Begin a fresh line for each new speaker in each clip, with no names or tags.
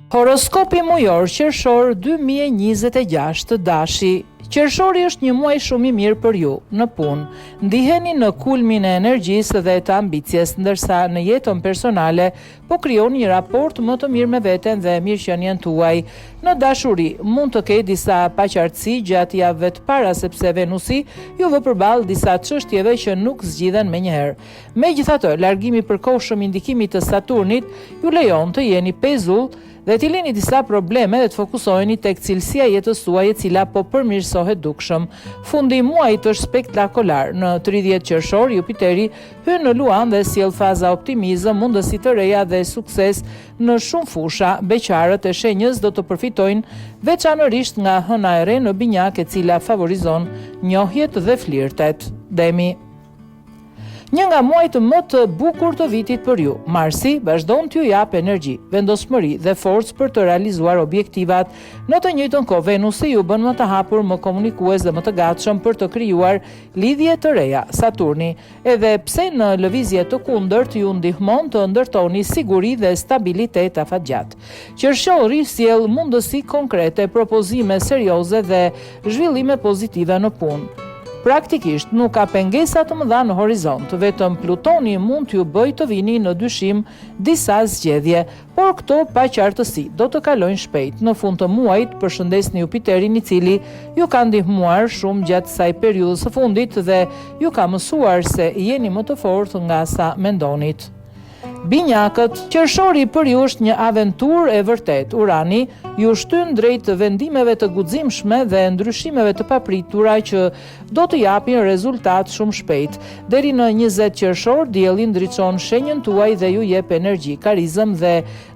Horoskopi mujor qershor 2026 Dashi. Qershori është një muaj shumë i mirë për ju në punë. Ndiheni në kulmin e energjisë dhe të ambicjes, ndërsa në jetën personale po krijoni një raport më të mirë me veten dhe mirëqenien tuaj. Në dashuri mund të ketë disa paqartësi gjatë javëve të para sepse Venusi ju vë përballë disa çështjeve që nuk zgjidhen menjëherë. Megjithatë, largimi i përkohshëm i ndikimit të Saturnit ju lejon të jeni pezull dhe t'i lini disa probleme dhe të fokusoheni tek cilësia e jetës tuaj e cila po përmirësohet dukshëm. Fundi i muajit është spektakolar. Në 30 qershor Jupiteri hyn në Luan dhe sjell faza optimizëm, mundësi të reja dhe sukses në shumë fusha. Beqarët e shenjës do të përfitojnë veçanërisht nga hëna e re në binjak e cila favorizon njohjet dhe flirtet. Demi. Një nga muajt më të bukur të vitit për ju, Marsi vazhdon t'ju jap energji, vendosmëri dhe forcë për të realizuar objektivat. Në të njëjtën kohë, Venusi ju bën më të hapur, më komunikues dhe më të gatshëm për të krijuar lidhje të reja. Saturni, edhe pse në lëvizje të kundërt, ju ndihmon të ndërtoni siguri dhe stabilitet afatgjatë. Qershori sjell mundësi konkrete, propozime serioze dhe zhvillime pozitive në punë. Praktikisht nuk ka pengesa të mëdha në horizont, vetëm Plutoni mund t'ju bëjë të vini në dyshim disa zgjedhje, por këto paqartësi do të kalojnë shpejt. Në fund të muajit përshëndesni Jupiterin i cili ju ka ndihmuar shumë gjatë kësaj periudhës së fundit dhe ju ka mësuar se jeni më të fortë nga sa mendonit. Binjakët, qershori për ju është një aventurë e vërtet. Urani ju shtyn drejt vendimeve të guximshme dhe ndryshimeve të papritura që do të japin rezultat shumë shpejt. Deri në 20 qershor, dielli ndriçon shenjën tuaj dhe ju jep energji, karizëm dhe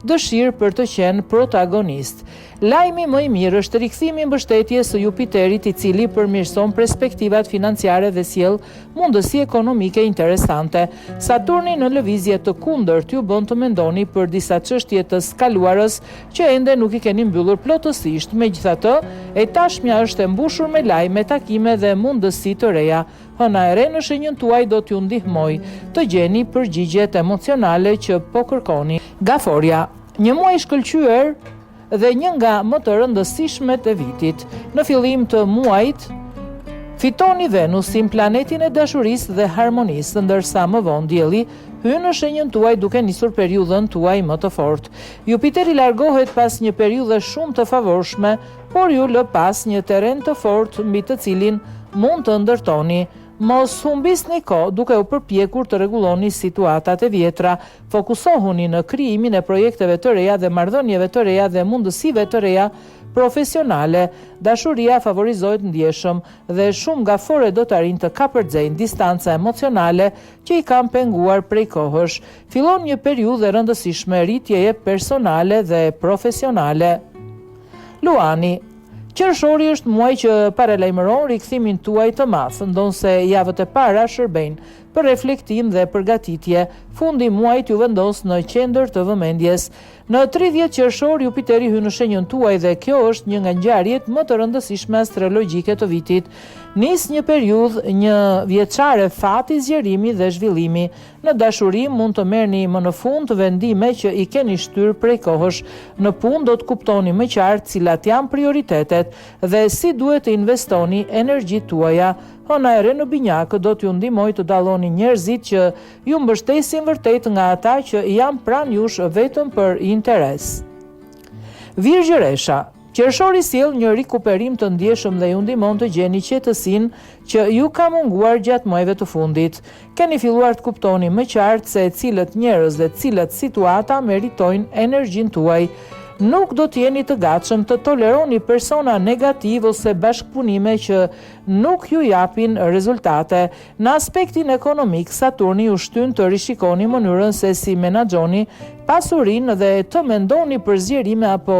dëshirë për të qenë protagonist. Lajmi më i mirë është rikthimi i mbështetjes së Jupiterit i cili përmirëson perspektivat financiare dhe sjell mundësi ekonomike interesante. Saturni në lëvizje të kundërt ju bën të mendoni për disa çështje të skaluarës që ende nuk i keni mbyllur plotësisht. Megjithatë, e tashmja është e mbushur me lajme, takime dhe mundësi të reja. Hëna e re në shenjën tuaj do t'ju ndihmojë të gjeni përgjigjet emocionale që po kërkoni. Gaforia, një muaj i shkëlqyer dhe një nga më të rëndësishmet e vitit. Në fillim të muajit fitoni Venusin, planetin e dashurisë dhe harmonisë, ndërsa më vonë dielli hyn në shenjën tuaj duke nisur periudhën tuaj më të fortë. Jupiteri largohet pas një periudhe shumë të favorshme, por ju lë pas një terren të fortë mbi të cilin mund të ndërtoni. Mos humbisni kohë duke u përpjekur të rregulloni situatat e vjetra, fokusohuni në krijimin e projekteve të reja dhe marrëdhënieve të reja dhe mundësive të reja profesionale. Dashuria favorizohet ndjeshëm dhe shumë gafore do të arrijnë të kapërcejnë distanca emocionale që i kanë penguar prej kohësh. Fillon një periudhë e rëndësishme rritjeje personale dhe profesionale. Luani. Qershori është muaj që paralajmëron rikthimin tuaj të madh, ndonse javët e para shërbejnë për reflektim dhe përgatitje. Fundi i muajit ju vendos në qendër të vëmendjes. Në 30 qershor Jupiteri hyn në shenjën tuaj dhe kjo është një nga ngjarjet më të rëndësishme astrologjike të vitit. Nis një periudhë një vjeçare fati, zgjerimi dhe zhvillimi. Në dashuri mund të merrni më në fund vendime që i keni shtyr prej kohësh. Në punë do të kuptoni më qartë cilat janë prioritetet dhe si duhet të investoni energjitë tuaja. Hëna e re në binjak do t'ju ndihmojë të dalloni njerëzit që ju mbështesin vërtet nga ata që janë pranë jush vetëm për interes. Virgjëresha. Qershori sjell një rikuperim të ndjeshëm dhe ju ndihmon të gjeni qetësinë që ju ka munguar gjatë muajve të fundit. Keni filluar të kuptoni më qartë se cilët njerëz dhe cilët situata meritojnë energjinë tuaj. Nuk do t'jeni të gatshëm të toleroni persona negativ ose bashkëpunime që nuk ju japin rezultate. Në aspektin ekonomik, Saturni ju shtyn të rishikoni mënyrën se si menaxhoni pasurinë dhe të mendoni për zgjerime apo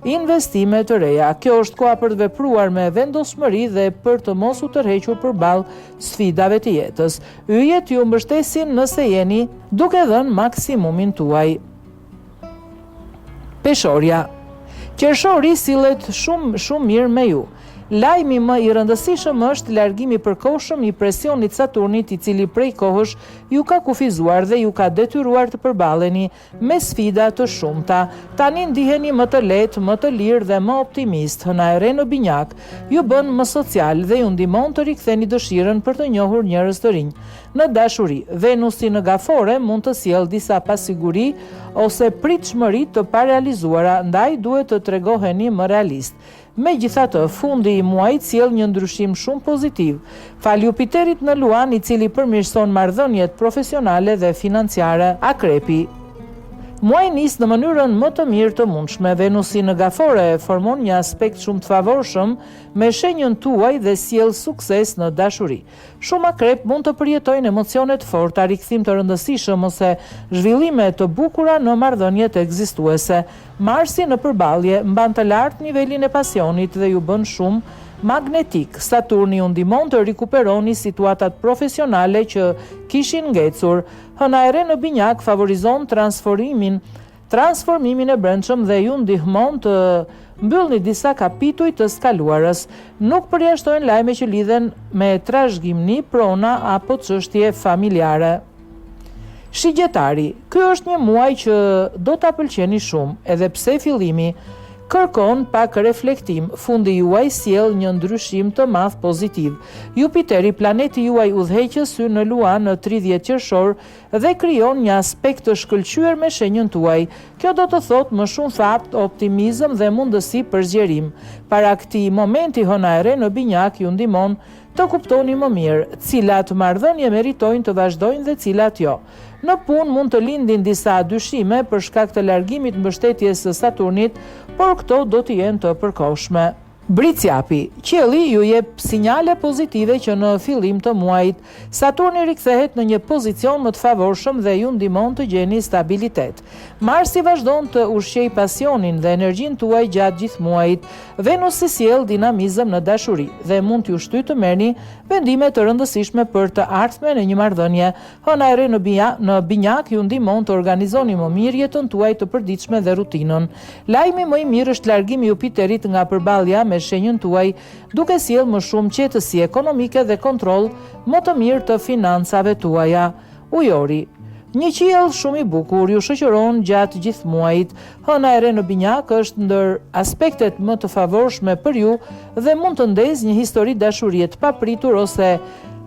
investime të reja. Kjo është koha për të vepruar me vendosmëri dhe për të mos u tërhequr përballë sfidave të jetës. Yjet ju mbështesin nëse jeni duke dhënë maksimumin tuaj. Peshorja. Qershori sillet shumë mirë me ju. Lajmi më i rëndësishëm është largimi përkohshëm i presionit Saturnit, i cili prej kohësh ju ka kufizuar dhe ju ka detyruar të përballeni me sfida të shumta. Tani ndiheni më të lehtë, më të lirë dhe më optimist. Hëna e re në binjak ju bën më social dhe ju ndihmon të riktheni dëshirën për të njohur njerëz të rinj. Në dashuri, Venusi në Gafore mund të sjellë disa pasiguri ose pritshmëri të parealizuara, ndaj duhet të tregoheni më realist. Megjithatë, fundi i muajit sjell një ndryshim shumë pozitiv, fal Jupiterit në Luan, i cili përmirëson marrëdhëniet profesionale dhe financiare. Akrepi. Muaji nis në mënyrën më të mirë të mundshme. Venusi në Gafore formon një aspekt shumë të favorshëm me shenjën tuaj dhe sjell sukses në dashuri. Shumë akrep mund të përjetojnë emocione të forta, rikthim të rëndësishëm ose zhvillime të bukura në marrëdhëniet ekzistuese. Marsi në përballje mban të lartë nivelin e pasionit dhe ju bën shumë magnetik. Saturni ju ndihmon të rikuperoni situatat profesionale që kishin ngecur. Hëna e re në binjak favorizon transformimin e brendshëm dhe ju ndihmon të mbyllni disa kapituj të skaluarës. Nuk përjashtojnë lajme që lidhen me trashëgimni, prona apo çështje familjare. Shigjetari, ky është një muaj që do ta pëlqeni shumë, edhe pse fillimi kërkon pak reflektim. Fundi juaj sjell një ndryshim të madh pozitiv. Jupiteri, planeti juaj udhëheqës hy në Luan në 30 qershor dhe krijon një aspekt të shkëlqyer me shenjën tuaj. Kjo do të thotë më shumë fat, optimizëm dhe mundësi për zgjerim. Para këtij momenti, hëna e re në binjak ju ndihmon të kuptoni më mirë cilat marrëdhënie meritojnë të vazhdojnë dhe cilat jo. Në punë mund të lindin disa dyshime për shkak të largimit mbështetjes së Saturnit, por këto do të jenë të përkohshme. Briciapi, qielli ju jep sinjale pozitive që në fillim të muajit Saturni rikthehet në një pozicion më të favorshëm dhe ju ndihmon të gjeni stabilitet. Marsi vazhdon të ushqej pasionin dhe energjinë tuaj gjatë gjithë muajit. Venusi sjell dinamizëm në dashuri dhe mund t'ju shtyjë të merrni vendime të rëndësishme për të ardhmen e një marrëdhënie. Hëna e re në binjak ju ndihmon të organizoni më mirë jetën tuaj të përditshme dhe rutinën. Lajmi më i mirë është largimi i Jupiterit nga përballja me shenjën tuaj, duke sjellë më shumë qetësi ekonomike dhe kontroll më të mirë të financave tuaja. Ujori, një qiell shumë i bukur ju shoqëron gjatë gjithë muajit. Hëna e re në binjak është ndër aspektet më të favorshme për ju dhe mund të ndezë një histori dashurie të papritur ose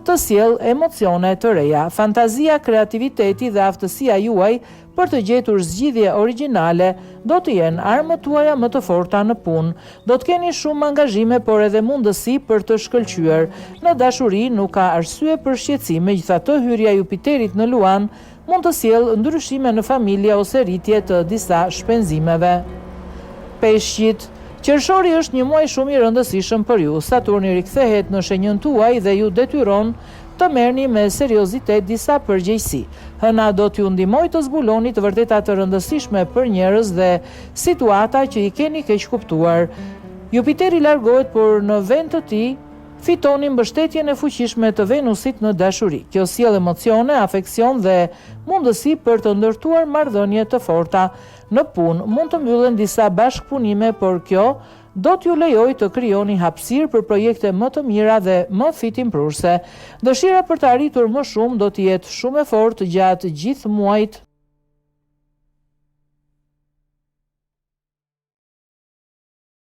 të sjell emocione të reja. Fantazia, kreativiteti dhe aftësia juaj për të gjetur zgjidhje origjinale do të jenë armët tuaja më të forta në punë. Do të keni shumë angazhime, por edhe mundësi për të shkëlqyer. Në dashuri nuk ka arsye për shqetësim, megjithatë hyrja e Jupiterit në Luan mund të sjellë ndryshime në familje ose rritje të disa shpenzimeve. Peshqit, qershori është një muaj shumë i rëndësishëm për ju. Saturni rikthehet në shenjën tuaj dhe ju detyron të merrni me seriozitet disa përgjegjësi. Hëna do t'ju ndihmojë të zbuloni të vërteta të rëndësishme për njerëz dhe situata që i keni keq kuptuar. Jupiteri largohet, por në vend të tij fitoni mbështetjen e fuqishme të Venusit në dashuri. Kjo sjell emocione, afeksion dhe mundësi për të ndërtuar marrëdhënie të forta. Në punë mund të mbyllen disa bashkëpunime, por kjo do t'ju lejoj të krijoni hapësirë për projekte më të mira dhe më fitimprurse. Dëshira për të arritur më shumë do të jetë shumë e fortë gjatë gjithë muajit